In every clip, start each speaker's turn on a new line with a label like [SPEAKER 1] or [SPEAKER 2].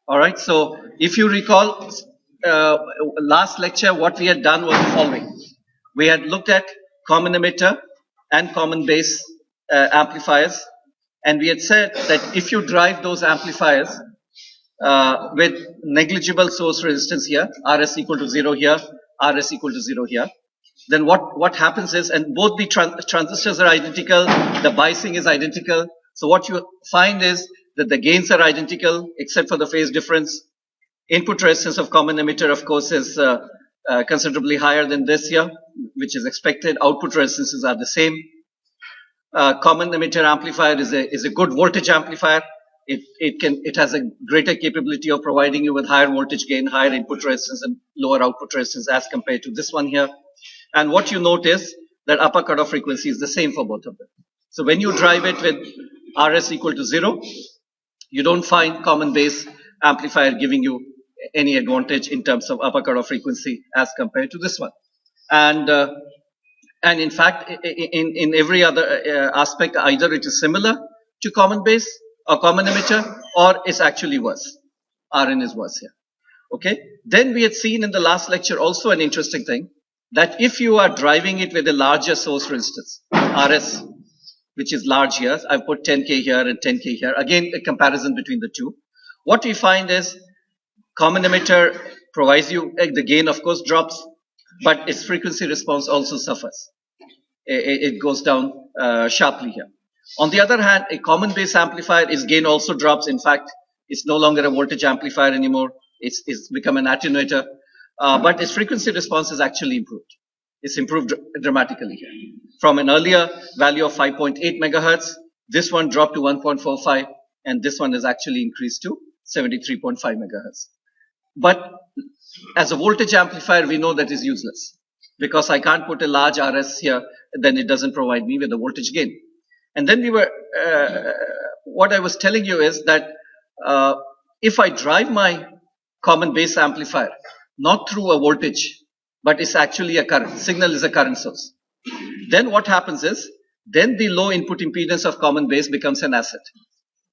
[SPEAKER 1] All right. So if you recall, last lecture, what we had done was the following. We had looked at common emitter and common base amplifiers, and we had said that if you drive those amplifiers with negligible source resistance here, Rs equal to 0 here, Rs equal to 0 here, then what happens is, and both the transistors are identical, the biasing is identical. So what you find is that the gains are identical except for the phase difference. Input resistance of common emitter, of course, is considerably higher than this here, which is expected. Output resistances are the same. Common emitter amplifier is a good voltage amplifier. It has a greater capability of providing you with higher voltage gain, higher input resistance, and lower output resistance as compared to this one here. And what you notice that upper cutoff frequency is the same for both of them. So when you drive it with Rs equal to 0, you don't find common base amplifier giving you any advantage in terms of upper cutoff frequency as compared to this one. And in fact, in every other aspect, either it is similar to common base or common emitter, or it's actually worse. Rn is worse here. Okay. Then we had seen in the last lecture also an interesting thing, that if you are driving it with a larger source resistance, Rs, which is large here, I've put 10K here and 10K here, again a comparison between the two. What we find is common emitter provides you, the gain of course drops, but its frequency response also suffers. It goes down sharply here. On the other hand, a common base amplifier, its gain also drops. In fact, it's no longer a voltage amplifier anymore. It's become an attenuator. But its frequency response is actually improved. It's improved dramatically here. From an earlier value of 5.8 megahertz, this one dropped to 1.45, and this one is actually increased to 73.5 megahertz. But as a voltage amplifier, we know that is useless, because I can't put a large Rs here, then it doesn't provide me with a voltage gain. And then what I was telling you is that if I drive my common base amplifier, not through a voltage, but it's actually a current, signal is a current source, then what happens is, then the low input impedance of common base becomes an asset,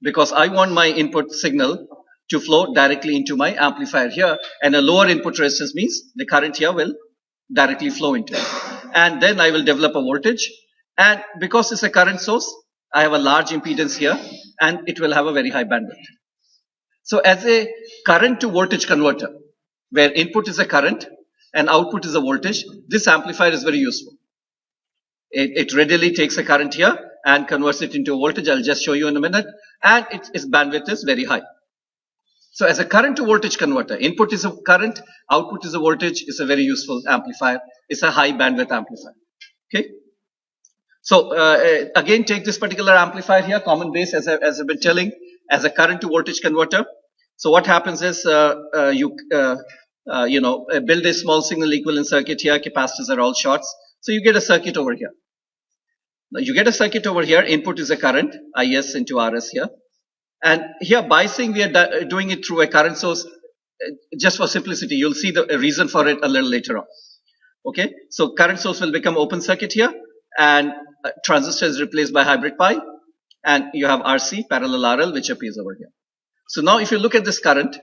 [SPEAKER 1] because I want my input signal to flow directly into my amplifier here, and a lower input resistance means the current here will directly flow into it. And then I will develop a voltage, and because it's a current source, I have a large impedance here, and it will have a very high bandwidth. So as a current to voltage converter, where input is a current and output is a voltage, this amplifier is very useful. It readily takes a current here and converts it into a voltage. I'll just show you in a minute. And its bandwidth is very high. So as a current to voltage converter, input is a current, output is a voltage, is a very useful amplifier. It's a high bandwidth amplifier. Okay. So again, take this particular amplifier here, common base, as I've been telling, as a current to voltage converter. So what happens is you build a small signal equivalent circuit here. Capacitors are all shorts. So you get a circuit over here. Now you get a circuit over here. Input is a current, Is into Rs here. And here biasing, we are doing it through a current source. Just for simplicity, you'll see the reason for it a little later on. Okay, so current source will become open circuit here, and transistor is replaced by hybrid pi, and you have RC, parallel RL, which appears over here. So now if you look at this current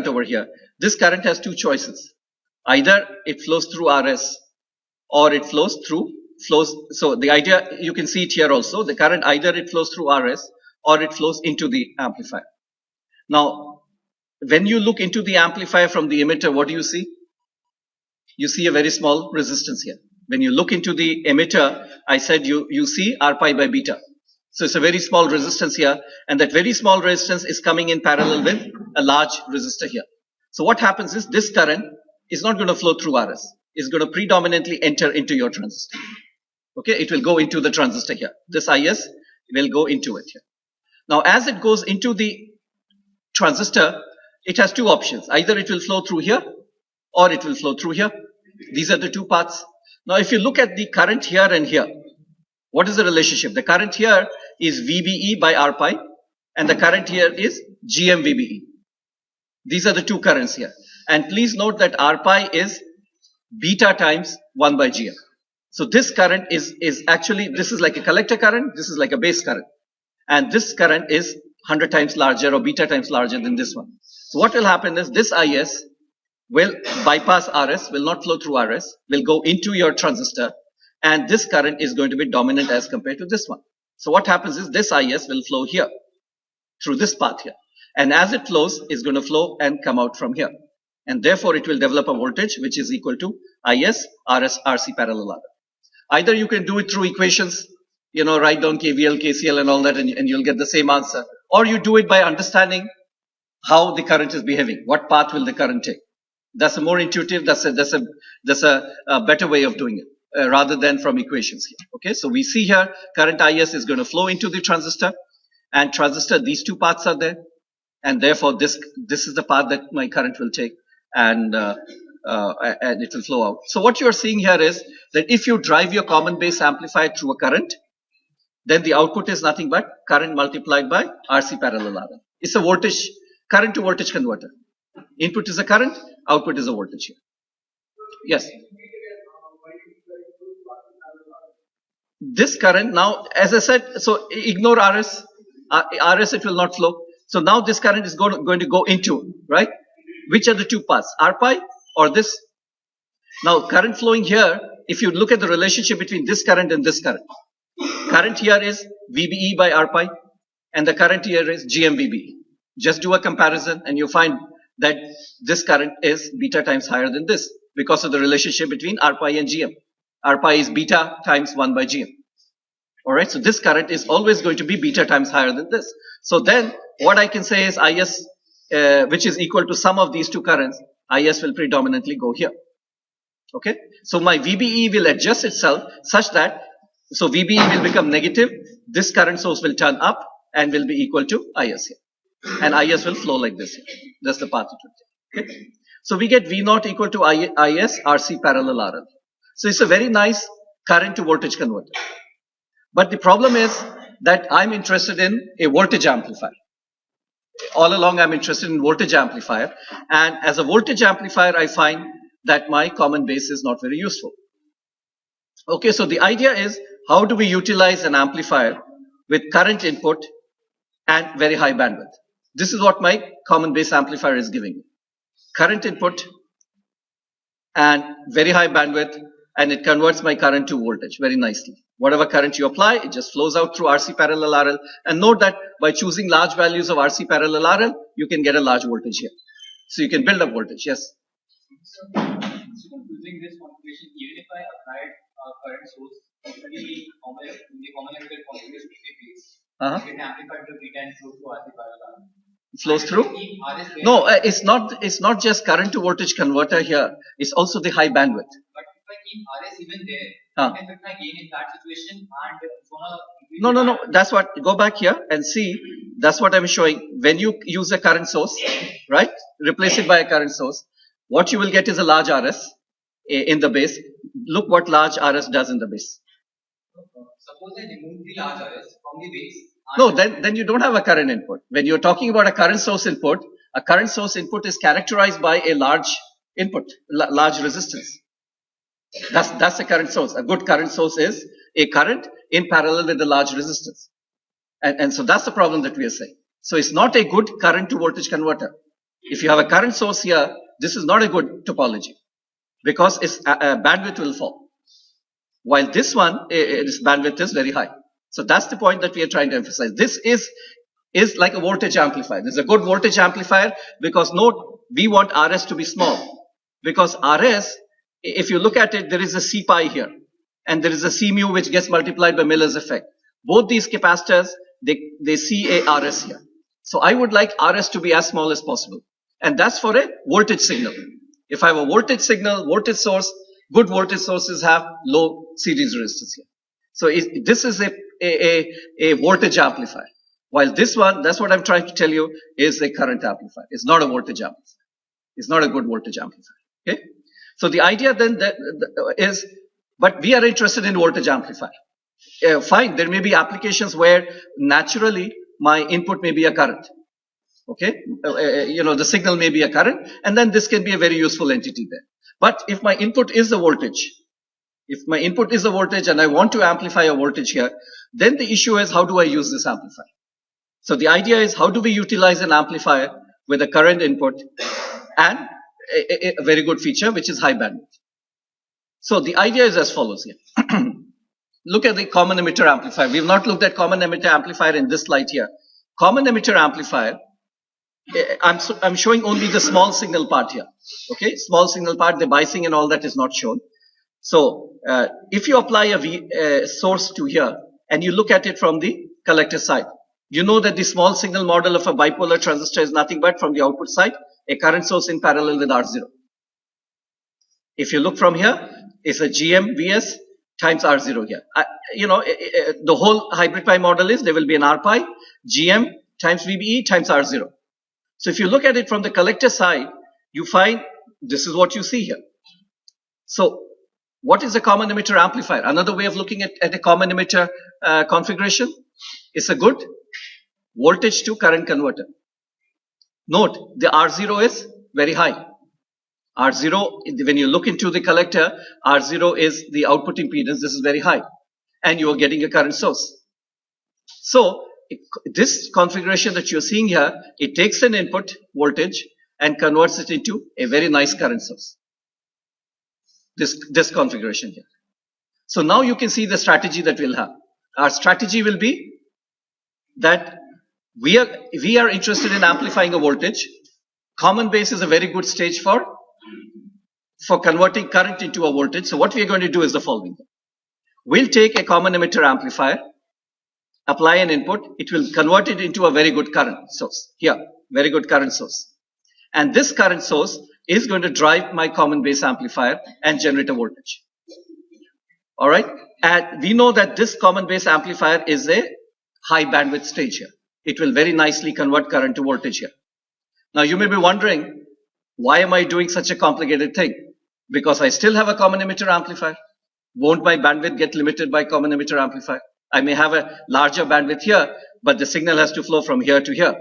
[SPEAKER 1] over here, this current has two choices. Either it flows through Rs, or it flows. So the idea, you can see it here also, the current, either it flows through Rs, or it flows into the amplifier. Now, when you look into the amplifier from the emitter, what do you see? You see a very small resistance here. When you look into the emitter, I said you see R pi by beta. So it's a very small resistance here, and that very small resistance is coming in parallel with a large resistor here. So what happens is, this current is not going to flow through Rs. It's going to predominantly enter into your transistor. Okay, it will go into the transistor here. This Is will go into it here. Now, as it goes into the transistor, it has two options. Either it will flow through here, or it will flow through here. These are the two paths. Now, if you look at the current here and here, what is the relationship? The current here is VBE by R pi, and the current here is GM VBE. These are the two currents here. And please note that R pi is beta times 1 by GM. So this current is actually, this is like a collector current, this is like a base current. And this current is 100 times larger or beta times larger than this one. So what will happen is this IS will bypass RS, will not flow through RS, will go into your transistor, and this current is going to be dominant as compared to this one. So what happens is this IS will flow here through this path here, and as it flows, it's going to flow and come out from here, and therefore it will develop a voltage which is equal to IS RS RC parallel RL. Either you can do it through equations, write down KVL, KCL, and all that, and you'll get the same answer, or you do it by understanding how the current is behaving, what path will the current take. That's a more intuitive, that's a better way of doing it, rather than from equations here. Okay, so we see here current IS is going to flow into the transistor, and transistor, these two paths are there, and therefore this is the path that my current will take, and it will flow out. So what you're seeing here is that if you drive your common base amplifier through a current, then the output is nothing but current multiplied by RC parallel RL. It's a voltage, current to voltage converter. Input is a current, output is a voltage here. Yes. This current now, as I said, so ignore RS. RS it will not flow. So now this current is going to go into, right? Which are the two paths, R pi or this? Now current flowing here, if you look at the relationship between this current and this current here is VBE by R pi, and the current here is GMVBE. Just do a comparison and you find that this current is beta times higher than this because of the relationship between R pi and GM. R pi is beta times 1 by GM. Alright, so this current is always going to be beta times higher than this. So then what I can say is IS, which is equal to sum of these two currents, IS will predominantly go here. Okay, so my VBE will adjust itself such that, so VBE will become negative, this current source will turn up and will be equal to IS here. And IS will flow like this here. That's the path it will take. Okay, so we get V0 equal to IS RC parallel RL. So it's a very nice current to voltage converter. But the problem is that I'm interested in a voltage amplifier. All along I'm interested in voltage amplifier, and as a voltage amplifier I find that my common base is not very useful. Okay, so the idea is how do we utilize an amplifier with current input and very high bandwidth. This is what my common base amplifier is giving me. Current input and very high bandwidth, and it converts my current to voltage very nicely. Whatever current you apply, it just flows out through RC parallel RL. And note that by choosing large values of RC parallel RL, you can get a large voltage here. So you can build up voltage, yes.
[SPEAKER 2] So using this configuration, even if I applied a current source, in the common electrical configuration, it get amplified to beta and flow through RC parallel RL.
[SPEAKER 1] Flows through? No, it's not just current to voltage converter here. It's also the high bandwidth.
[SPEAKER 2] But if I keep RS even there, I can fit my gain in that situation and
[SPEAKER 1] No. That's what, go back here and see. That's what I'm showing. When you use a current source, right? Replace it by a current source. What you will get is a large RS in the base. Look what large RS does in the base.
[SPEAKER 2] Suppose I remove the large RS from the base.
[SPEAKER 1] No, then you don't have a current input. When you're talking about a current source input is characterized by a large input, large resistance. That's a current source. A good current source is a current in parallel with a large resistance. And so that's the problem that we are saying. So it's not a good current to voltage converter. If you have a current source here, this is not a good topology because its bandwidth will fall. While this one, its bandwidth is very high. So that's the point that we are trying to emphasize. This is like a voltage amplifier. This is a good voltage amplifier because note, we want RS to be small. Because RS, if you look at it, there is a C pi here. And there is a C mu which gets multiplied by Miller's effect. Both these capacitors, they see a RS here. So I would like RS to be as small as possible. And that's for a voltage signal. If I have a voltage signal, voltage source, good voltage sources have low series resistance here. So this is a voltage amplifier. While this one, that's what I'm trying to tell you, is a current amplifier. It's not a voltage amplifier. It's not a good voltage amplifier. Okay? So the idea then is, but we are interested in voltage amplifier. Fine, there may be applications where naturally my input may be a current. Okay? The signal may be a current, and then this can be a very useful entity there. But if my input is a voltage, and I want to amplify a voltage here, then the issue is how do I use this amplifier? So the idea is, how do we utilize an amplifier with a current input and a very good feature, which is high bandwidth. So the idea is as follows here. Look at the common emitter amplifier. We have not looked at common emitter amplifier in this slide here. Common emitter amplifier, I'm showing only the small signal part here. Okay, small signal part, the biasing and all that is not shown. So if you apply a source to here and you look at it from the collector side, you know that the small signal model of a bipolar transistor is nothing but from the output side, a current source in parallel with R0. If you look from here, it's a GM Vs times R0 here. The whole hybrid pi model is there will be an R pi, GM times VBE times R0. So if you look at it from the collector side, you find this is what you see here. So what is a common emitter amplifier? Another way of looking at a common emitter configuration is a good voltage to current converter. Note, the R0 is very high. R0, when you look into the collector, R0 is the output impedance. This is very high. And you are getting a current source. So this configuration that you're seeing here, it takes an input voltage and converts it into a very nice current source. This configuration here. So now you can see the strategy that we'll have. Our strategy will be that we are interested in amplifying a voltage. Common base is a very good stage for converting current into a voltage. So what we are going to do is the following. We'll take a common emitter amplifier, apply an input, it will convert it into a very good current source. Here, very good current source. And this current source is going to drive my common base amplifier and generate a voltage. Alright? And we know that this common base amplifier is a high bandwidth stage here. It will very nicely convert current to voltage here. Now you may be wondering, why am I doing such a complicated thing? Because I still have a common emitter amplifier. Won't my bandwidth get limited by common emitter amplifier? I may have a larger bandwidth here, but the signal has to flow from here to here.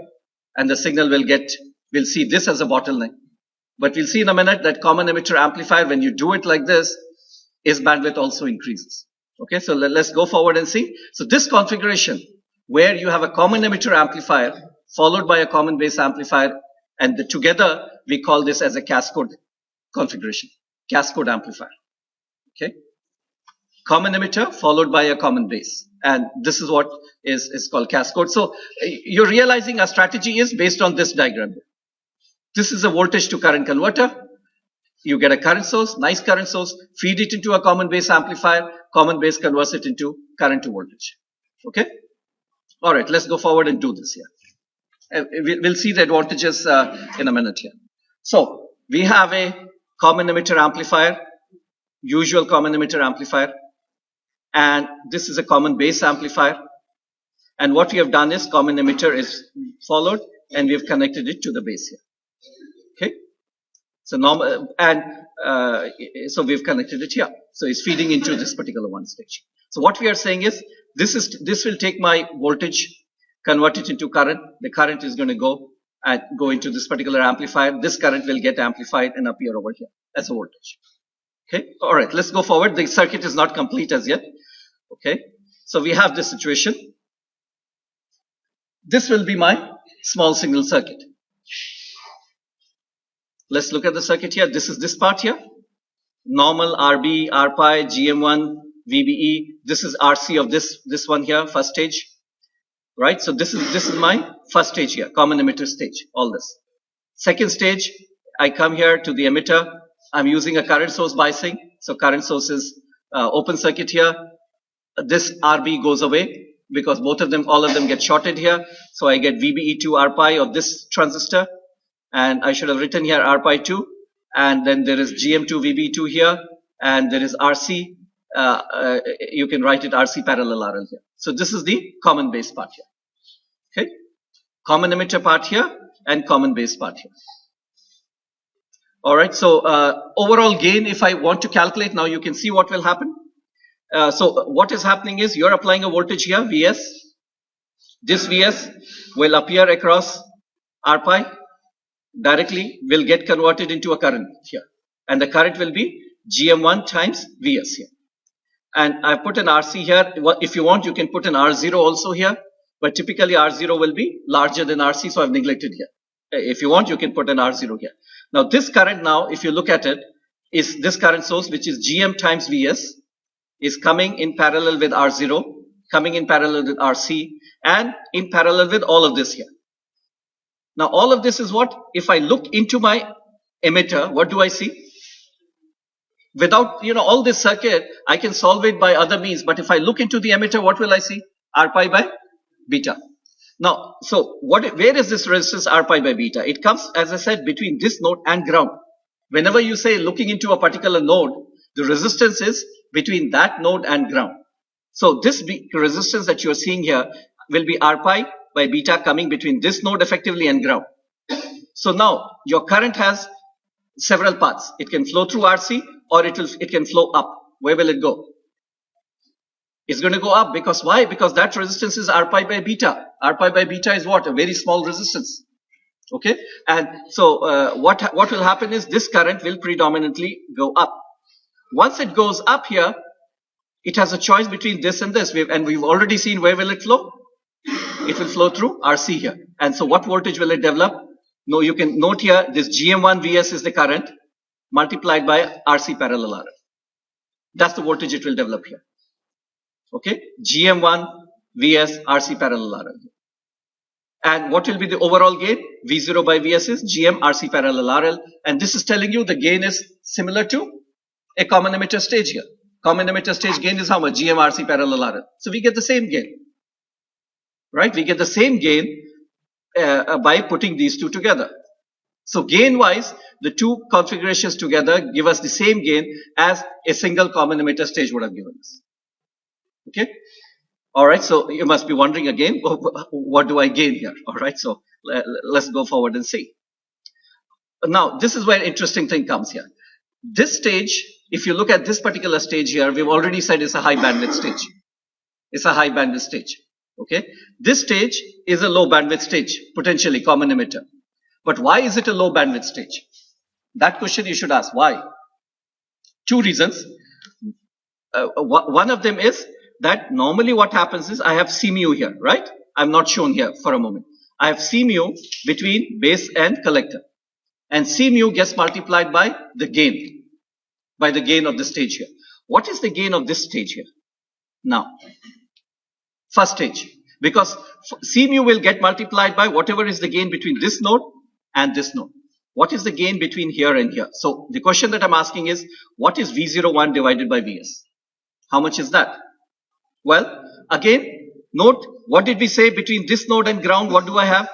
[SPEAKER 1] And the signal we'll see this as a bottleneck. But we'll see in a minute that common emitter amplifier, when you do it like this, its bandwidth also increases. Okay, so let's go forward and see. So this configuration, where you have a common emitter amplifier followed by a common base amplifier, and together we call this as a cascode configuration, cascode amplifier. Okay, common emitter followed by a common base, and this is what is called cascode. So you're realizing our strategy is based on this diagram. This is a voltage to current converter. You get a current source, nice current source, feed it into a common base amplifier, common base converts it into current to voltage. Okay? Alright, let's go forward and do this here. We'll see the advantages in a minute here. So, we have a common emitter amplifier, usual common emitter amplifier, and this is a common base amplifier. And what we have done is common emitter is followed and we have connected it to the base here. Okay? So so we've connected it here. So it's feeding into this particular one stage. So what we are saying is this will take my voltage, convert it into current. The current is going to go into this particular amplifier. This current will get amplified and appear over here as a voltage. Okay. All right. Let's go forward. The circuit is not complete as yet. Okay. So we have this situation. This will be my small signal circuit. Let's look at the circuit here. This is this part here. Normal RB, RPi, GM1, VBE. This is RC of this one here, first stage. Right? So this is my first stage here, common emitter stage, all this. Second stage, I come here to the emitter. I'm using a current source biasing. So current source is open circuit here. This RB goes away because all of them get shorted here. So I get VBE2 RPi of this transistor. And I should have written here RPi2, and then there is GM2 VB2 here, and there is RC, you can write it RC parallel RL here. So this is the common base part here. Okay, common emitter part here, and common base part here. Alright, so overall gain, if I want to calculate now, you can see what will happen. So what is happening is, you're applying a voltage here, Vs. This Vs will appear across RPi. Directly will get converted into a current here, and the current will be GM1 times Vs here. And I put an RC here. If you want, you can put an R0 also here. but typically R0 will be larger than RC, so I've neglected here. If you want, you can put an R0 here. Now this current now, if you look at it, is this current source, which is GM times VS, is coming in parallel with R0, coming in parallel with RC, and in parallel with all of this here. Now all of this is what? If I look into my emitter, what do I see? Without, all this circuit, I can solve it by other means, but if I look into the emitter, what will I see? R pi by beta. Now, so where is this resistance R pi by beta? It comes, as I said, between this node and ground. Whenever you say looking into a particular node, the resistance is between that node and ground. So this resistance that you are seeing here will be R pi by beta coming between this node effectively and ground. So now your current has several paths. It can flow through RC or it can flow up. Where will it go? It's going to go up because why? Because that resistance is R pi by beta. R pi by beta is what? A very small resistance. Okay. And so what will happen is this current will predominantly go up. Once it goes up here, it has a choice between this and this. And we've already seen where will it flow? It will flow through RC here. And so what voltage will it develop? No, you can note here this GM1 VS is the current multiplied by RC parallel RL. That's the voltage it will develop here. Okay, GM1 VS RC parallel RL. And what will be the overall gain? V0 by Vs is GM RC parallel RL. And this is telling you the gain is similar to a common emitter stage here. Common emitter stage gain is how much? GM RC parallel RL. So we get the same gain. Right? We get the same gain by putting these two together. So gain wise, the two configurations together give us the same gain as a single common emitter stage would have given us. Okay. All right. So you must be wondering again, what do I gain here? All right. So let's go forward and see. Now, this is where interesting thing comes here. This stage, if you look at this particular stage here, we've already said it's a high bandwidth stage. It's a high bandwidth stage. Okay. This stage is a low bandwidth stage, potentially common emitter. But why is it a low bandwidth stage? That question you should ask. Why? Two reasons. One of them is that normally what happens is I have C mu here, right? I'm not shown here for a moment. I have C mu between base and collector. And C mu gets multiplied by the gain of the stage here. What is the gain of this stage here? Now, first stage. Because C mu will get multiplied by whatever is the gain between this node and this node. What is the gain between here and here? So the question that I'm asking is, what is V01 divided by Vs? How much is that? Well, again, note, what did we say between this node and ground? What do I have?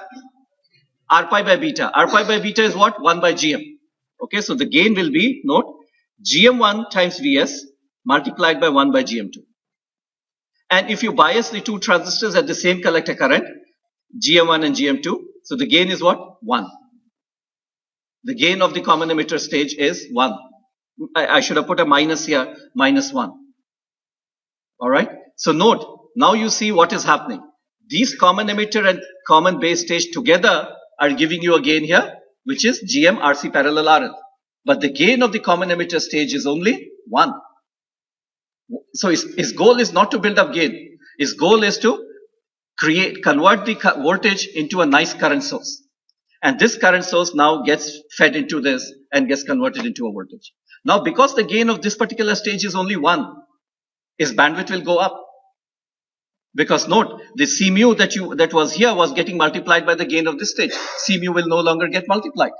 [SPEAKER 1] R pi by beta. R pi by beta is what? 1 by GM. Okay, so the gain will be, note, GM1 times Vs multiplied by 1 by GM2. And if you bias the two transistors at the same collector current, GM1 and GM2, so the gain is what? 1. The gain of the common emitter stage is 1. I should have put a minus here, minus 1. Alright, so note, now you see what is happening. These common emitter and common base stage together are giving you a gain here, which is GM RC parallel RL. But the gain of the common emitter stage is only 1. So his goal is not to build up gain. His goal is to convert the voltage into a nice current source. And this current source now gets fed into this and gets converted into a voltage. Now, because the gain of this particular stage is only 1, his bandwidth will go up. Because note, the C mu that was here was getting multiplied by the gain of this stage. C mu will no longer get multiplied.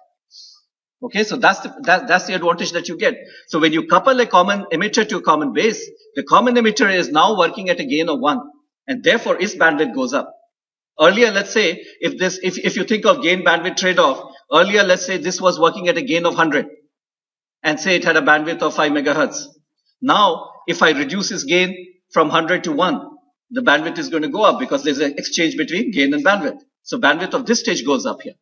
[SPEAKER 1] Okay, so that's the advantage that you get. So when you couple a common emitter to a common base, the common emitter is now working at a gain of 1, and therefore its bandwidth goes up. Earlier, let's say if you think of gain bandwidth trade-off, earlier let's say this was working at a gain of 100, and say it had a bandwidth of 5 megahertz. Now, if I reduce its gain from 100 to 1, the bandwidth is going to go up because there's an exchange between gain and bandwidth. So bandwidth of this stage goes up here.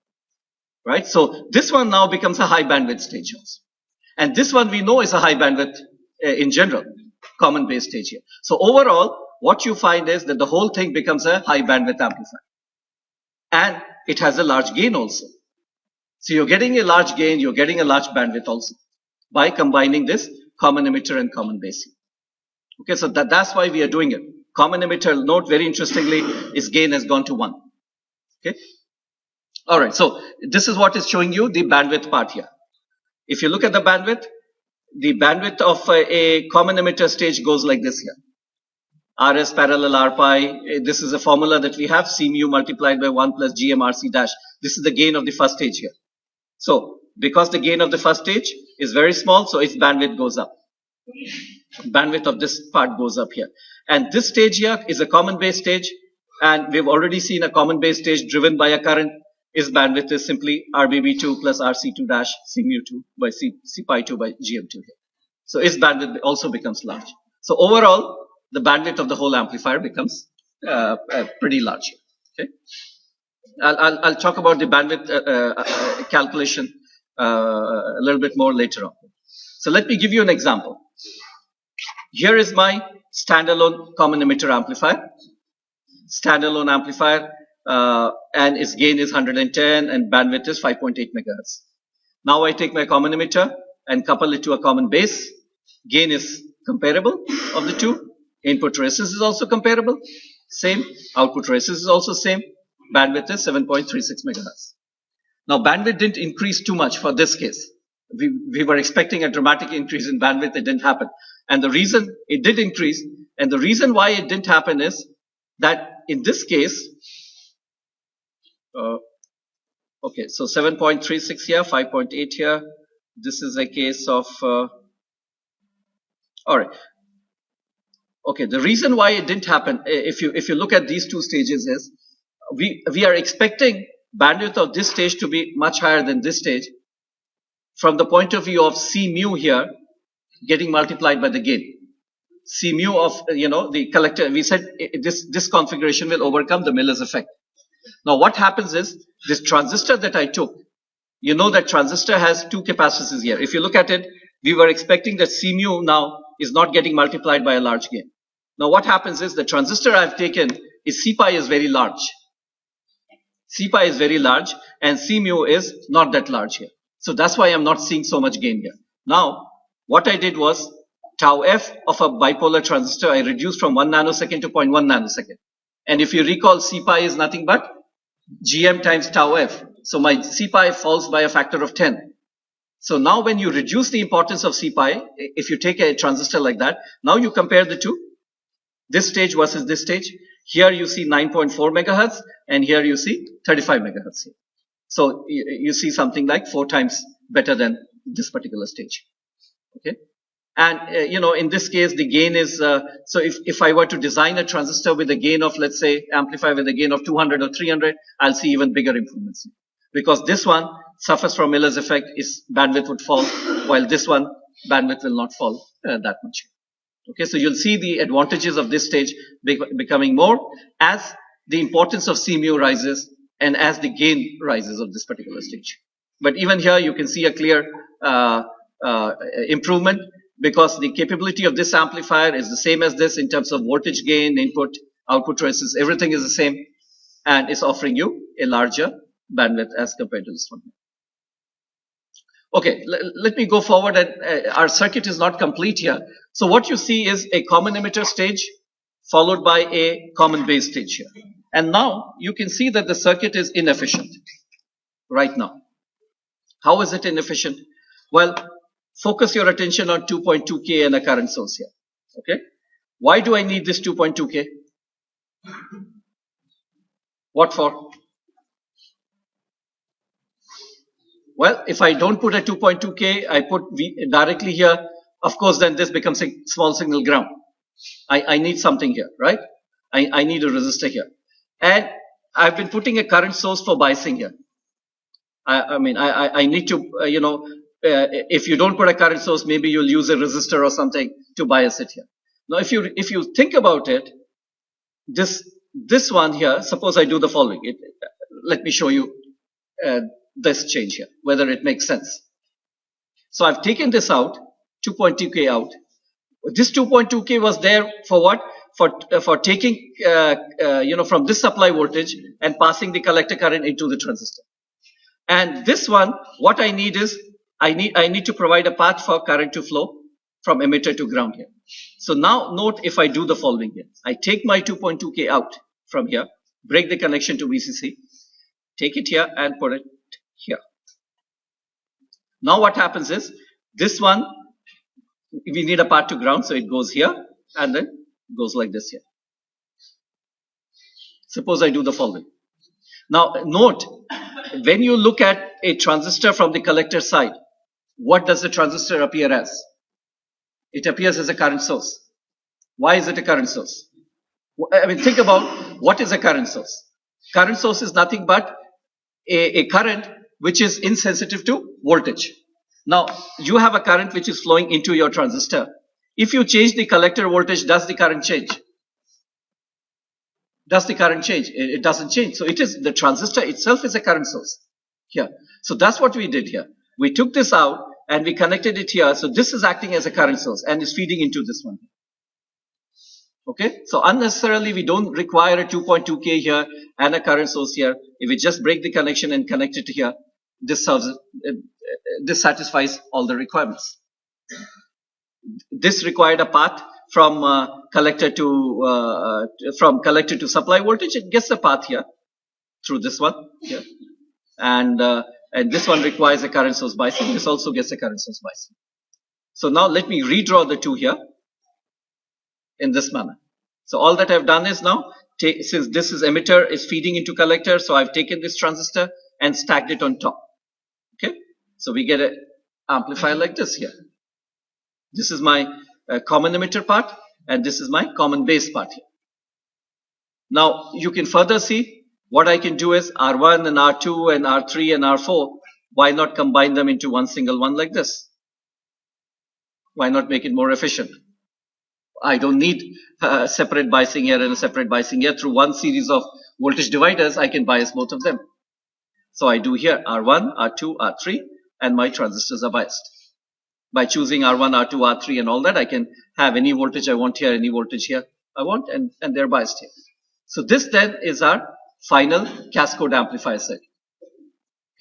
[SPEAKER 1] Right? So this one now becomes a high bandwidth stage also. And this one we know is a high bandwidth in general, common base stage here. So overall, what you find is that the whole thing becomes a high bandwidth amplifier. And it has a large gain also. So you're getting a large gain, you're getting a large bandwidth also by combining this common emitter and common base here. Okay, so that's why we are doing it. common emitter note, very interestingly, its gain has gone to 1. Okay. All right. So this is what is showing you the bandwidth part here. If you look at the bandwidth of a common emitter stage goes like this here. RS parallel R pi. This is a formula that we have, C mu multiplied by 1 plus GM RC dash. This is the gain of the first stage here. So because the gain of the first stage is very small, so its bandwidth goes up. Bandwidth of this part goes up here. And this stage here is a common base stage. And we've already seen a common base stage driven by a current. Its bandwidth is simply RBB2 plus RC2 dash C mu 2 by C pi 2 by GM2 here. So its bandwidth also becomes large. So overall, the bandwidth of the whole amplifier becomes pretty large. Okay. I'll talk about the bandwidth calculation a little bit more later on. So let me give you an example. Here is my standalone common emitter amplifier. Standalone amplifier, and its gain is 110 and bandwidth is 5.8 megahertz. Now I take my common emitter and couple it to a common base. Gain is comparable of the two. Input resistance is also comparable. Same. Output resistance is also same. Bandwidth is 7.36 megahertz. Now bandwidth didn't increase too much for this case. We were expecting a dramatic increase in bandwidth. It didn't happen. And the reason it did increase, and the reason why it didn't happen is that in this case, okay, so 7.36 here, 5.8 here. This is a case of, all right. Okay, the reason why it didn't happen, if you look at these two stages, is we are expecting bandwidth of this stage to be much higher than this stage from the point of view of C mu here getting multiplied by the gain. C mu of, the collector, we said this configuration will overcome the Miller's effect. Now what happens is, this transistor that I took, that transistor has two capacitances here. If you look at it, we were expecting that C mu now is not getting multiplied by a large gain. Now what happens is, the transistor I've taken is C pi is very large. C pi is very large and C mu is not that large here. So that's why I'm not seeing so much gain here. Now, what I did was, tau f of a bipolar transistor, I reduced from 1 nanosecond to 0.1 nanosecond. And if you recall, C pi is nothing but GM times tau f. So my C pi falls by a factor of 10. So now when you reduce the importance of C pi, if you take a transistor like that, now you compare the two, this stage versus this stage. Here you see 9.4 megahertz and here you see 35 megahertz here. So you see something like 4 times better than this particular stage. Okay. And, in this case, the gain is, so if I were to design a transistor with a gain of, let's say, amplifier with a gain of 200 or 300, I'll see even bigger improvements. Because this one suffers from Miller's effect, its bandwidth would fall, while this one, bandwidth will not fall that much. Okay, so you'll see the advantages of this stage becoming more as the importance of C mu rises and as the gain rises of this particular stage. But even here, you can see a clear improvement, because the capability of this amplifier is the same as this in terms of voltage gain, input, output resistance, everything is the same, and it's offering you a larger bandwidth as compared to this one. Okay, let me go forward, and our circuit is not complete here. So what you see is a common emitter stage followed by a common base stage here. And now you can see that the circuit is inefficient right now. How is it inefficient? Well, focus your attention on 2.2K and a current source here. Okay. Why do I need this 2.2K? What for? Well, if I don't put a 2.2K, I put V directly here, of course, then this becomes a small signal ground. I need something here, right? I need a resistor here. And I've been putting a current source for biasing here. I need to, if you don't put a current source, maybe you'll use a resistor or something to bias it here. Now, if you think about it, this one here, suppose I do the following. Let me show you this change here, whether it makes sense. So I've taken this out, 2.2K out. This 2.2K was there for what? For taking, from this supply voltage and passing the collector current into the transistor. And this one, what I need is, I need to provide a path for current to flow from emitter to ground here. So now note if I do the following here. I take my 2.2K out from here, break the connection to VCC, take it here and put it here. Now what happens is, this one, we need a part to ground, so it goes here and then goes like this here. Suppose I do the following. Now note, when you look at a transistor from the collector side, what does the transistor appear as? It appears as a current source. Why is it a current source? I mean, think about what is a current source. Current source is nothing but a current which is insensitive to voltage. Now, you have a current which is flowing into your transistor. If you change the collector voltage, does the current change? Does the current change? It doesn't change. So it is, the transistor itself is a current source here. So that's what we did here. We took this out and we connected it here. So this is acting as a current source and is feeding into this one. Okay. So unnecessarily, we don't require a 2.2K here and a current source here. If we just break the connection and connect it here, this satisfies all the requirements. This required a path from collector to supply voltage. It gets a path here through this one here, and this one requires a current source biasing. This also gets a current source biasing. So now let me redraw the two here in this manner. So all that I've done is now, since this is emitter is feeding into collector, so I've taken this transistor and stacked it on top. Okay, so we get an amplifier like this here. This is my common emitter part, and this is my common base part here. Now you can further see what I can do is R1 and R2 and R3 and R4. Why not combine them into one single one like this? Why not make it more efficient? I don't need separate biasing here and a separate biasing here. Through one series of voltage dividers, I can bias both of them. So I do here R1, R2, R3, and my transistors are biased. By choosing R1, R2, R3 and all that, I can have any voltage I want here, any voltage here I want, and they're biased here. So this then is our final cascode amplifier circuit.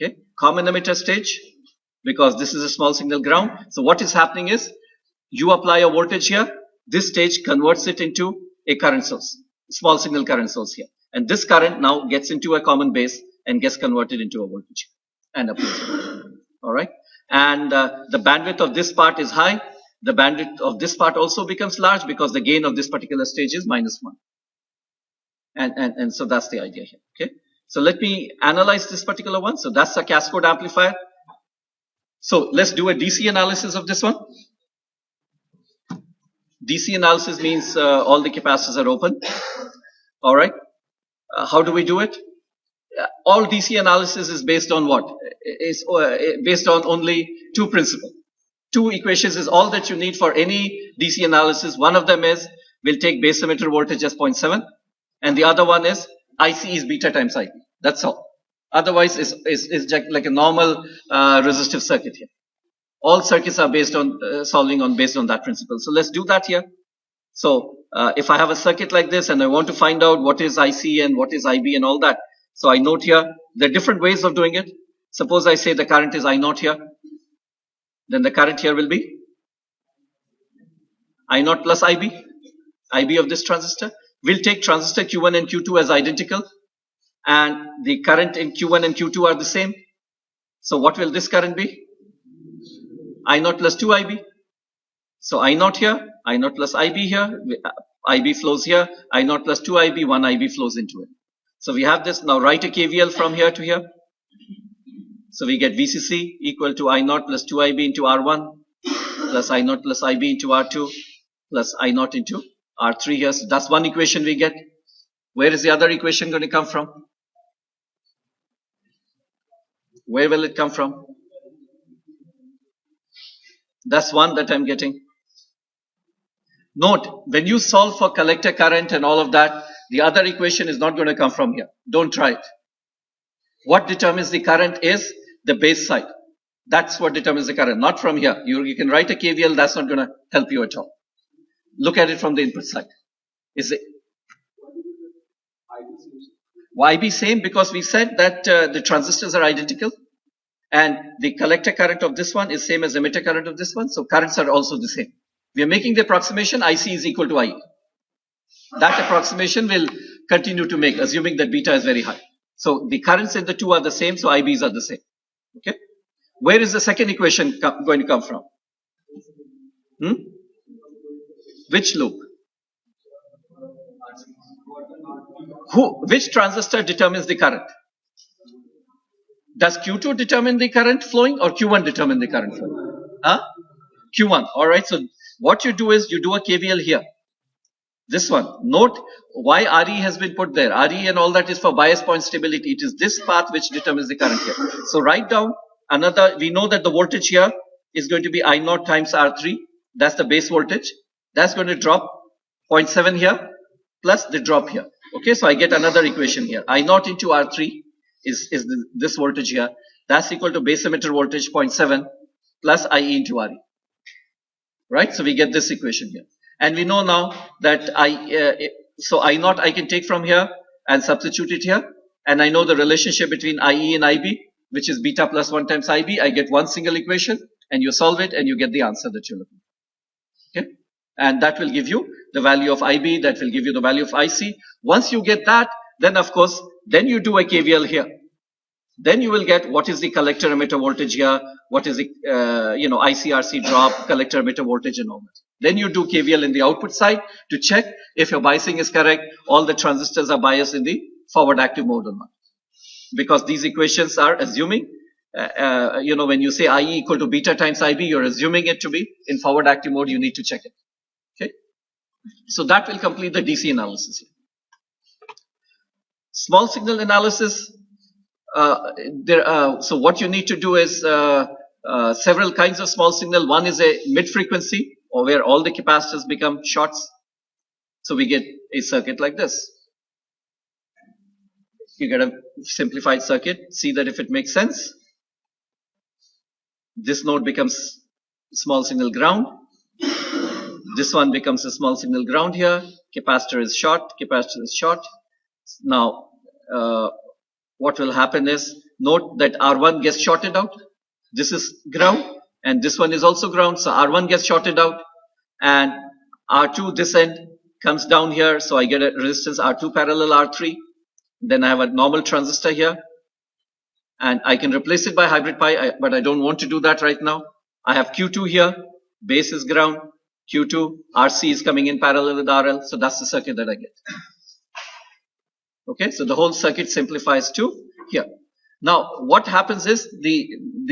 [SPEAKER 1] Okay, common emitter stage, because this is a small signal ground. So what is happening is, you apply a voltage here, this stage converts it into a current source, small signal current source here. And this current now gets into a common base and gets converted into a voltage and applies. Alright. And the bandwidth of this part is high. The bandwidth of this part also becomes large because the gain of this particular stage is -1. And so that's the idea here. Okay. So let me analyze this particular one. So that's a cascode amplifier. So let's do a DC analysis of this one. DC analysis means all the capacitors are open. All right. How do we do it? All DC analysis is based on what? Is based on only two principles. Two equations is all that you need for any DC analysis. One of them is, we'll take base emitter voltage as 0.7, and the other one is IC is beta times IP. That's all. Otherwise, is like a normal resistive circuit here. All circuits are based on based on that principle. So let's do that here. So if I have a circuit like this and I want to find out what is IC and what is IB and all that, so I note here there are different ways of doing it. Suppose I say the current is I0 here, then the current here will be I0 plus IB, IB of this transistor. We'll take transistor Q1 and Q2 as identical, and the current in Q1 and Q2 are the same. So what will this current be? I0 plus 2 IB. So I0 here, I0 plus IB here, IB flows here, I0 plus 2 IB, 1 IB flows into it. So we have this. Now write a KVL from here to here. So we get VCC equal to I0 plus 2 IB into R1 plus I0 plus IB into R2 plus I0 into R3 here. So that's one equation we get. Where is the other equation going to come from? Where will it come from? That's one that I'm getting. Note, when you solve for collector current and all of that, the other equation is not going to come from here. Don't try it. What determines the current is the base side. That's what determines the current, not from here. You can write a KVL, that's not going to help you at all. Look at it from the input side. Is it? Why be same? Because we said that the transistors are identical and the collector current of this one is same as emitter current of this one. So currents are also the same. We are making the approximation IC is equal to IE. That approximation will continue to make, assuming that beta is very high. So the currents in the two are the same, so IBs are the same. Okay. Where is the second equation going to come from? Which loop? Which transistor determines the current? Does Q2 determine the current flowing or Q1 determine the current flowing? Q1. All right. So what you do is you do a KVL here. This one. Note why RE has been put there. RE and all that is for bias point stability. It is this path which determines the current here. So write down another. We know that the voltage here is going to be I0 times R3. That's the base voltage. That's going to drop 0.7 here plus the drop here. Okay. So I get another equation here. I0 into R3 is this voltage here. That's equal to base emitter voltage 0.7 plus IE into RE. Right? So we get this equation here. And we know now that so I0 I can take from here and substitute it here. And I know the relationship between IE and IB, which is beta plus 1 times IB. I get one single equation and you solve it and you get the answer that you're looking for. Okay? And that will give you the value of IB, that will give you the value of IC. Once you get that, then of course, then you do a KVL here. Then you will get what is the collector emitter voltage here, what is the ICRC drop, collector emitter voltage and all that. Then you do KVL in the output side to check if your biasing is correct, all the transistors are biased in the forward active mode or not. Because these equations are assuming, when you say IE equal to beta times IB, you're assuming it to be in forward active mode, you need to check it. Okay. So that will complete the DC analysis here. Small signal analysis. So what you need to do is several kinds of small signal. One is a mid-frequency, or where all the capacitors become shorts. So we get a circuit like this. You get a simplified circuit. See that if it makes sense. This node becomes small signal ground. This one becomes a small signal ground here. Capacitor is short. Capacitor is short. Now, what will happen is, note that R1 gets shorted out. This is ground and this one is also ground. So R1 gets shorted out and R2 this end comes down here. So I get a resistance R2 parallel R3. Then I have a normal transistor here and I can replace it by hybrid pi, but I don't want to do that right now. I have Q2 here, base is ground, Q2, RC is coming in parallel with RL. So that's the circuit that I get. Okay, so the whole circuit simplifies to here. Now, what happens is the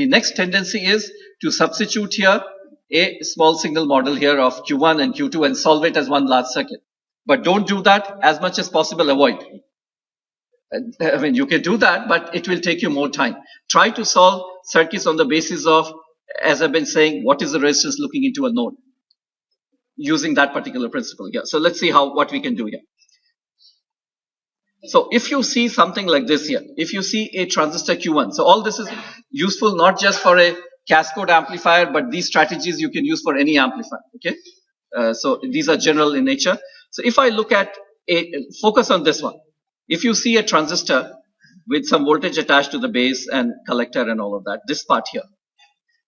[SPEAKER 1] next tendency is to substitute here a small signal model here of Q1 and Q2 and solve it as one large circuit. But don't do that. As much as possible, avoid. I mean, you can do that, but it will take you more time. Try to solve circuits on the basis of, as I've been saying, what is the resistance looking into a node, using that particular principle here. So let's see what we can do here. So if you see something like this here, if you see a transistor Q1, so all this is useful not just for a Cascode amplifier, but these strategies you can use for any amplifier. Okay, so these are general in nature. So if I look at focus on this one. If you see a transistor with some voltage attached to the base and collector and all of that, this part here,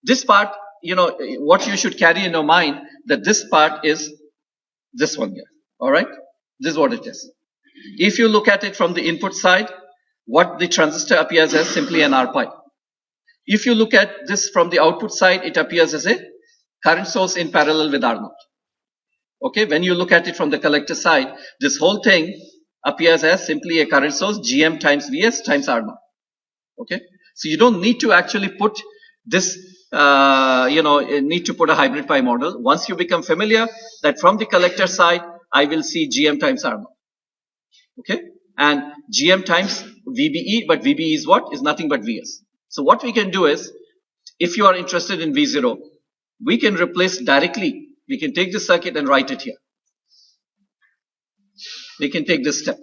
[SPEAKER 1] this part, what you should carry in your mind that this part is this one here. All right, this is what it is. If you look at it from the input side, what the transistor appears as simply an R pi. If you look at this from the output side, it appears as a current source in parallel with R0. Okay, when you look at it from the collector side, this whole thing appears as simply a current source, GM times Vs times R0. Okay, so you don't need to actually put this, need to put a hybrid pi model. Once you become familiar that from the collector side, I will see GM times R0. Okay, and GM times VBE, but VBE is what? Is nothing but Vs. So what we can do is, if you are interested in V0, we can replace directly. We can take this circuit and write it here. We can take this step.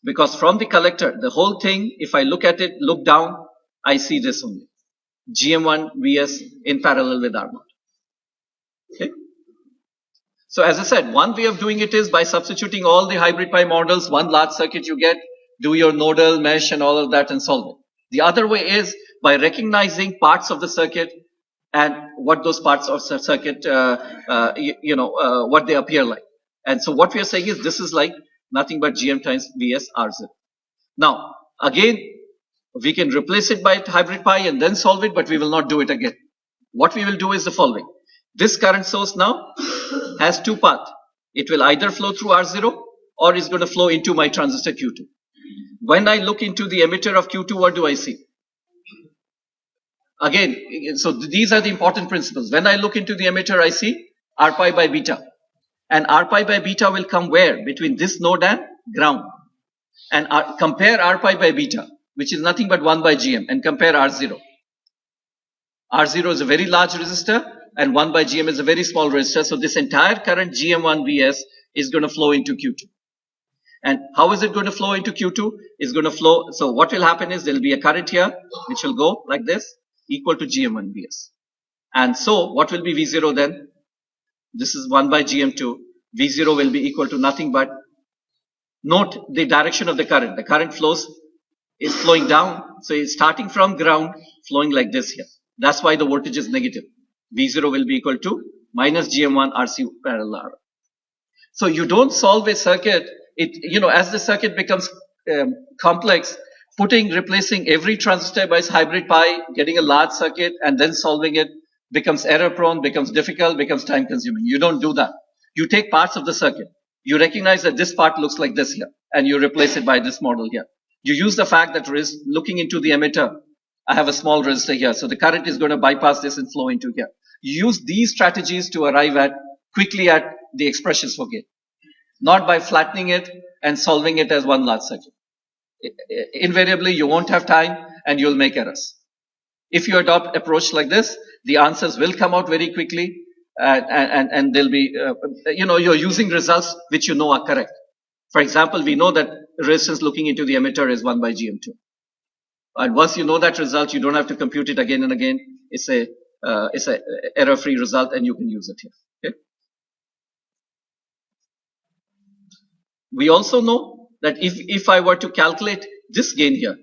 [SPEAKER 1] Because from the collector, the whole thing, if I look at it, look down, I see this only. GM1 Vs in parallel with R0. Okay. So as I said, one way of doing it is by substituting all the hybrid pi models, one large circuit you get, do your nodal mesh and all of that and solve it. The other way is by recognizing parts of the circuit and what those parts of circuit, what they appear like. And so what we are saying is this is like nothing but GM times Vs R0. Now, again, we can replace it by hybrid pi and then solve it, but we will not do it again. What we will do is the following. This current source now has two paths. It will either flow through R0 or is going to flow into my transistor Q2. When I look into the emitter of Q2, what do I see? Again, so these are the important principles. When I look into the emitter, I see R pi by beta. And R pi by beta will come where? Between this node and ground. And compare R pi by beta, which is nothing but 1 by GM, and compare R0. R0 is a very large resistor, and 1 by GM is a very small resistor. So this entire current GM1 Vs is going to flow into Q2. And how is it going to flow into Q2? It's going to flow. So what will happen is there will be a current here, which will go like this, equal to GM1 Vs. And so what will be V0 then? This is 1 by GM2. V0 will be equal to nothing but, note the direction of the current. The current is flowing down. So it's starting from ground, flowing like this here. That's why the voltage is negative. V0 will be equal to minus GM1 RC parallel R. So you don't solve a circuit, as the circuit becomes complex, replacing every transistor by hybrid pi, getting a large circuit and then solving it becomes error prone, becomes difficult, becomes time consuming. You don't do that. You take parts of the circuit. You recognize that this part looks like this here and you replace it by this model here. You use the fact that looking into the emitter, I have a small resistor here. So the current is going to bypass this and flow into here. You use these strategies to arrive quickly at the expressions for gain. Not by flattening it and solving it as one large circuit. Invariably, you won't have time and you'll make errors. If you adopt approach like this, the answers will come out very quickly and they'll be, you're using results which you know are correct. For example, we know that resistance looking into the emitter is 1 by GM2. And once you know that result, you don't have to compute it again and again. It's a error-free result and you can use it here. Okay? We also know that if I were to calculate this gain here,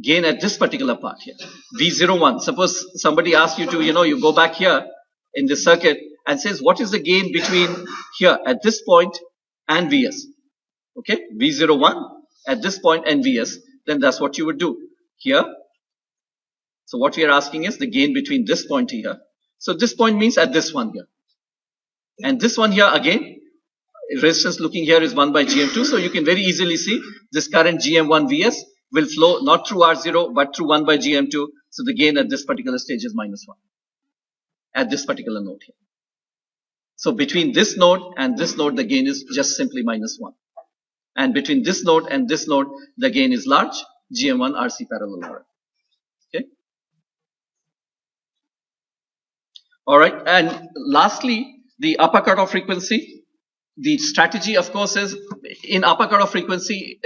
[SPEAKER 1] gain at this particular part here, V01, suppose somebody asks you to, you go back here in the circuit and says, what is the gain between here at this point and Vs? Okay, V01 at this point and Vs, then that's what you would do here. So what we are asking is the gain between this point here. So this point means at this one here. And this one here again, resistance looking here is 1 by GM2. So you can very easily see this current GM1 Vs will flow not through R0 but through 1 by GM2. So the gain at this particular stage is -1 at this particular node here. So between this node and this node, the gain is just simply -1. And between this node and this node, the gain is large, GM1 RC parallel R. Okay. All right. And lastly, the upper cutoff frequency. The strategy, of course, is in upper cutoff frequency,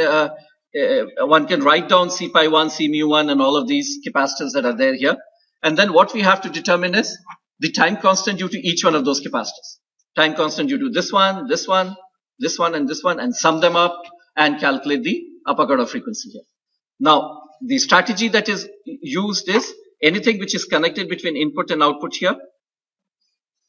[SPEAKER 1] one can write down C pi 1, C mu 1, and all of these capacitors that are there here. And then what we have to determine is the time constant due to each one of those capacitors. Time constant due to this one, this one, this one, and this one, and sum them up and calculate the upper cutoff frequency here. Now, the strategy that is used is anything which is connected between input and output here.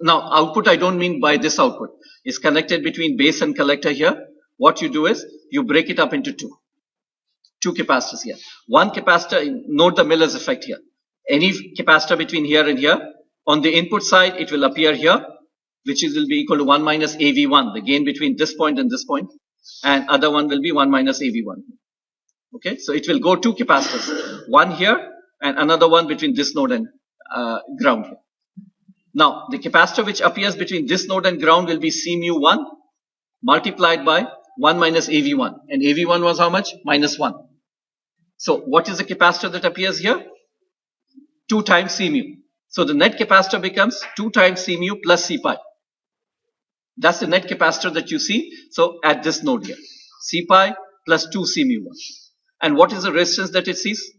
[SPEAKER 1] Now, output I don't mean by this output. It's connected between base and collector here. What you do is you break it up into two capacitors here. One capacitor, note the Miller's effect here. Any capacitor between here and here, on the input side, it will appear here, which will be equal to 1 minus AV1, the gain between this point and this point, and other one will be 1 minus AV1. Okay, so it will go two capacitors, one here and another one between this node and ground here. Now, the capacitor which appears between this node and ground will be C mu 1 multiplied by 1 minus AV1. And AV1 was how much? -1. So, what is the capacitor that appears here? 2 times C mu. So, the net capacitor becomes 2 times C mu plus C pi. That's the net capacitor that you see. So, at this node here, C pi plus 2 C mu 1. And what is the resistance that it sees?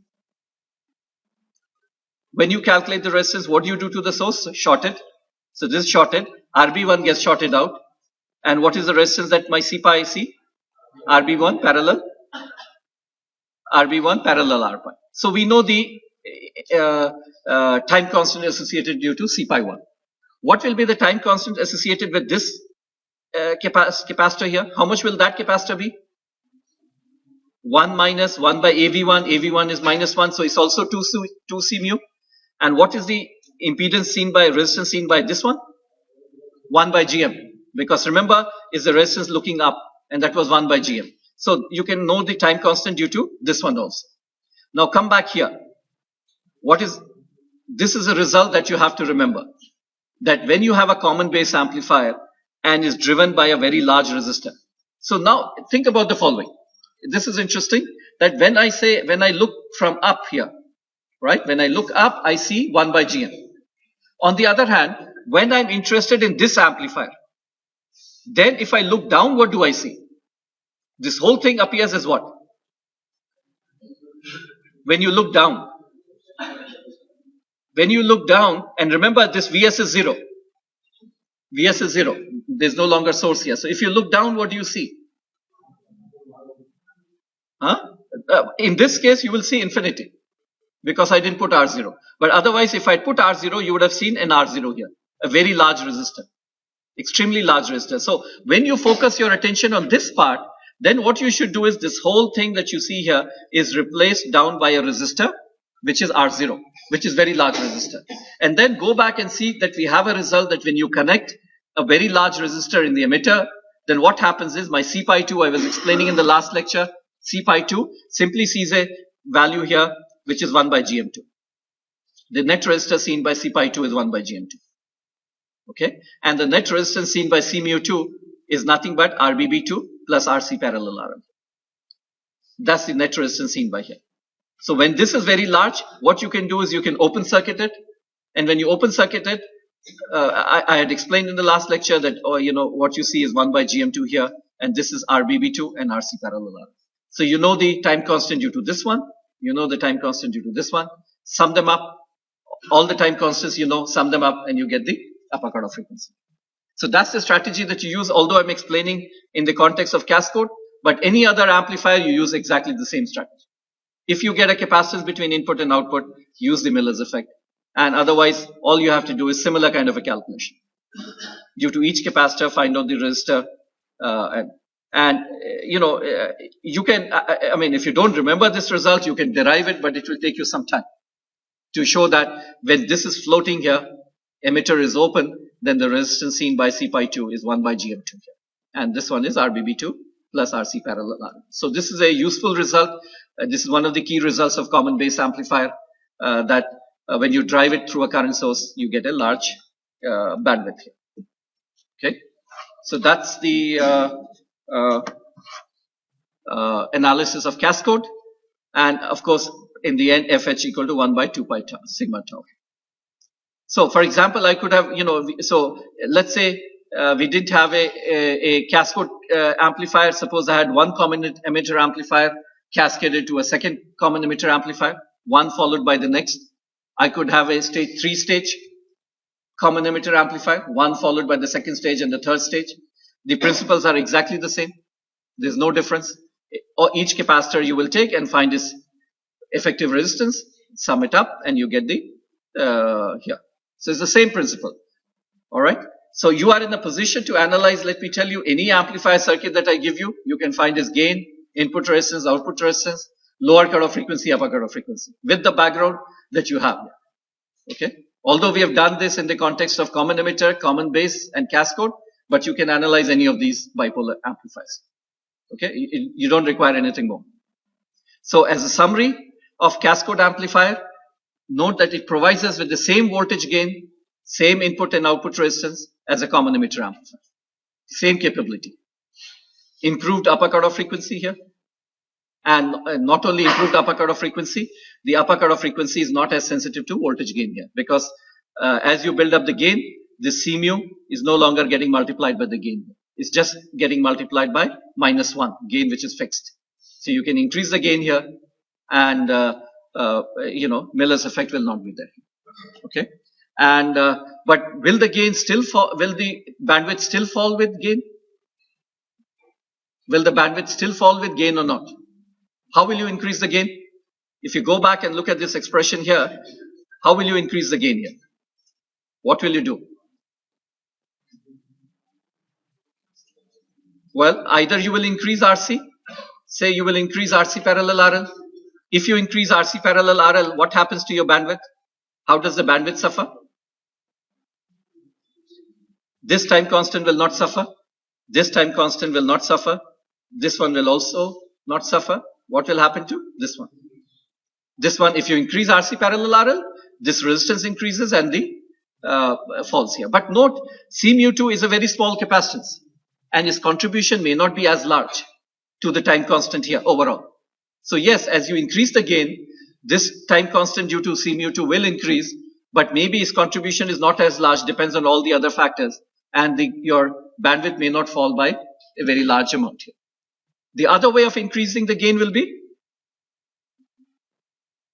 [SPEAKER 1] When you calculate the resistance, what do you do to the source? Short it. So this is shorted. RB1 gets shorted out. And what is the resistance that my C pi see? RB1 parallel R pi. So we know the time constant associated due to C pi 1. What will be the time constant associated with this capacitor here? How much will that capacitor be? 1 minus 1 by AV1. AV1 is minus 1, so it's also 2 C mu. And what is the impedance seen by, resistance seen by this one? 1 by GM. Because remember, is the resistance looking up, and that was 1 by GM. So you can know the time constant due to this one also. Now come back here. This is a result that you have to remember. That when you have a common base amplifier and is driven by a very large resistor. So now think about the following. This is interesting, that when I look from up here, right? When I look up, I see 1 by GM. On the other hand, when I'm interested in this amplifier, then if I look down, what do I see? This whole thing appears as what? When you look down. When you look down, and remember this Vs is 0. Vs is 0. There's no longer source here. So if you look down, what do you see? In this case, you will see infinity. Because I didn't put R0. But otherwise, if I put R0, you would have seen an R0 here. A very large resistor. Extremely large resistor. So when you focus your attention on this part, then what you should do is this whole thing that you see here is replaced down by a resistor, which is R0, which is very large resistor. And then go back and see that we have a result that when you connect a very large resistor in the emitter, then what happens is my C pi 2, I was explaining in the last lecture, C pi 2 simply sees a value here, which is 1 by GM2. The net resistor seen by C pi 2 is 1 by GM2. Okay, and the net resistance seen by C mu 2 is nothing but RBB2 plus RC parallel RM. That's the net resistance seen by here. So when this is very large, what you can do is you can open circuit it, and when you open circuit it, I had explained in the last lecture that what you see is 1 by GM2 here, and this is RBB2 and RC parallel RM. So you know the time constant due to this one, you know the time constant due to this one. Sum them up, all the time constants sum them up, and you get the upper cutoff frequency. So that's the strategy that you use, although I'm explaining in the context of Cascode, but any other amplifier you use exactly the same strategy. If you get a capacitance between input and output, use the Miller's effect. And otherwise, all you have to do is similar kind of a calculation. Due to each capacitor, find out the resistor. You can, I mean, if you don't remember this result, you can derive it, but it will take you some time to show that when this is floating here, emitter is open, then the resistance seen by C pi 2 is 1 by GM2 here. And this one is RBB2 plus RC parallel RM. So this is a useful result. This is one of the key results of common base amplifier, that when you drive it through a current source, you get a large bandwidth here. Okay, so that's the analysis of Cascode, and of course in the end FH equal to 1 by 2 pi tau, sigma tau. So for example, I could have, so let's say we didn't have a Cascode amplifier. Suppose I had one common emitter amplifier cascaded to a second common emitter amplifier, one followed by the next. I could have a three-stage common emitter amplifier, one followed by the second stage and the third stage. The principles are exactly the same. There's no difference. Or each capacitor you will take and find its effective resistance, sum it up, and you get the here. So it's the same principle. All right. So you are in a position to analyze. Let me tell you, any amplifier circuit that I give you, you can find its gain, input resistance, output resistance, lower cutoff frequency, upper cutoff frequency, with the background that you have. Okay. Although we have done this in the context of common emitter, common base, and Cascode, but you can analyze any of these bipolar amplifiers. Okay. You don't require anything more. So as a summary of Cascode amplifier, note that it provides us with the same voltage gain, same input and output resistance as a common emitter amplifier. Same capability. Improved upper cutoff frequency here. And not only improved upper cutoff frequency, the upper cutoff frequency is not as sensitive to voltage gain here. Because as you build up the gain, the C mu is no longer getting multiplied by the gain. It's just getting multiplied by -1, gain which is fixed. So you can increase the gain here, and Miller's effect will not be there. Okay, and but will the gain still fall? Will the bandwidth still fall with gain? Will the bandwidth still fall with gain or not? How will you increase the gain? If you go back and look at this expression here, how will you increase the gain here? What will you do? Well, either you will increase RC, say you will increase RC parallel RL. If you increase RC parallel RL, what happens to your bandwidth? How does the bandwidth suffer? This time constant will not suffer. This time constant will not suffer. This one will also not suffer. What will happen to this one? This one, if you increase RC parallel RL, this resistance increases and the falls here. But note, C mu2 is a very small capacitance, and its contribution may not be as large to the time constant here overall. So yes, as you increase the gain, this time constant due to C mu2 will increase, but maybe its contribution is not as large, depends on all the other factors, and your bandwidth may not fall by a very large amount here. The other way of increasing the gain will be,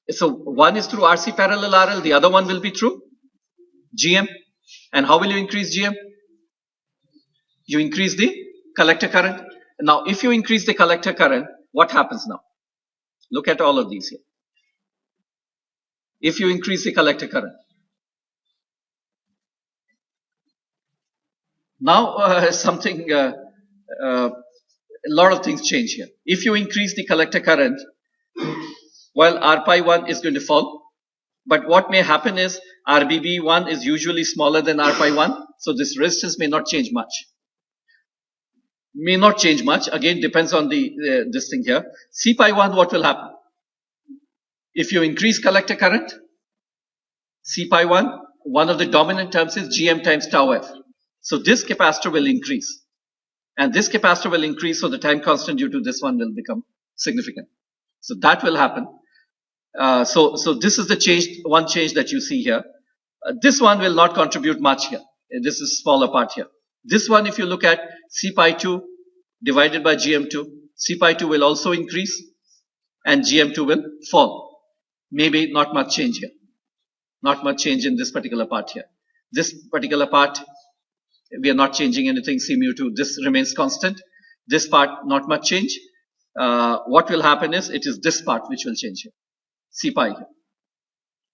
[SPEAKER 1] so one is through RC parallel RL, the other one will be through GM. And how will you increase GM? You increase the collector current. Now, if you increase the collector current, what happens now? Look at all of these here. If you increase the collector current, now a lot of things change here. If you increase the collector current, well, RPi1 is going to fall, but what may happen is RBB1 is usually smaller than RPi1, so this resistance may not change much. May not change much. Again, depends on this thing here. CPi1, what will happen? If you increase collector current, CPi1, one of the dominant terms is GM times tau F. So this capacitor will increase. And this capacitor will increase, so the time constant due to this one will become significant. So that will happen. So this is the one change that you see here. This one will not contribute much here. This is smaller part here. This one, if you look at CPi2 divided by GM2, CPi2 will also increase and GM2 will fall. Maybe not much change here. Not much change in this particular part here. This particular part, we are not changing anything, C mu2, this remains constant. This part, not much change. What will happen is, it is this part which will change here, CPi here.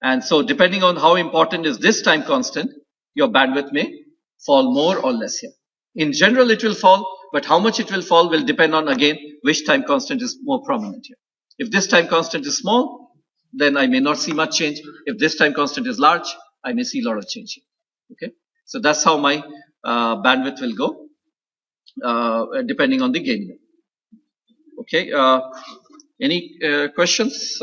[SPEAKER 1] And so depending on how important is this time constant, your bandwidth may fall more or less here. In general, it will fall, but how much it will fall will depend on, again, which time constant is more prominent here. If this time constant is small, then I may not see much change. If this time constant is large, I may see a lot of change here. Okay, so that's how my bandwidth will go, depending on the gain. Okay, any questions?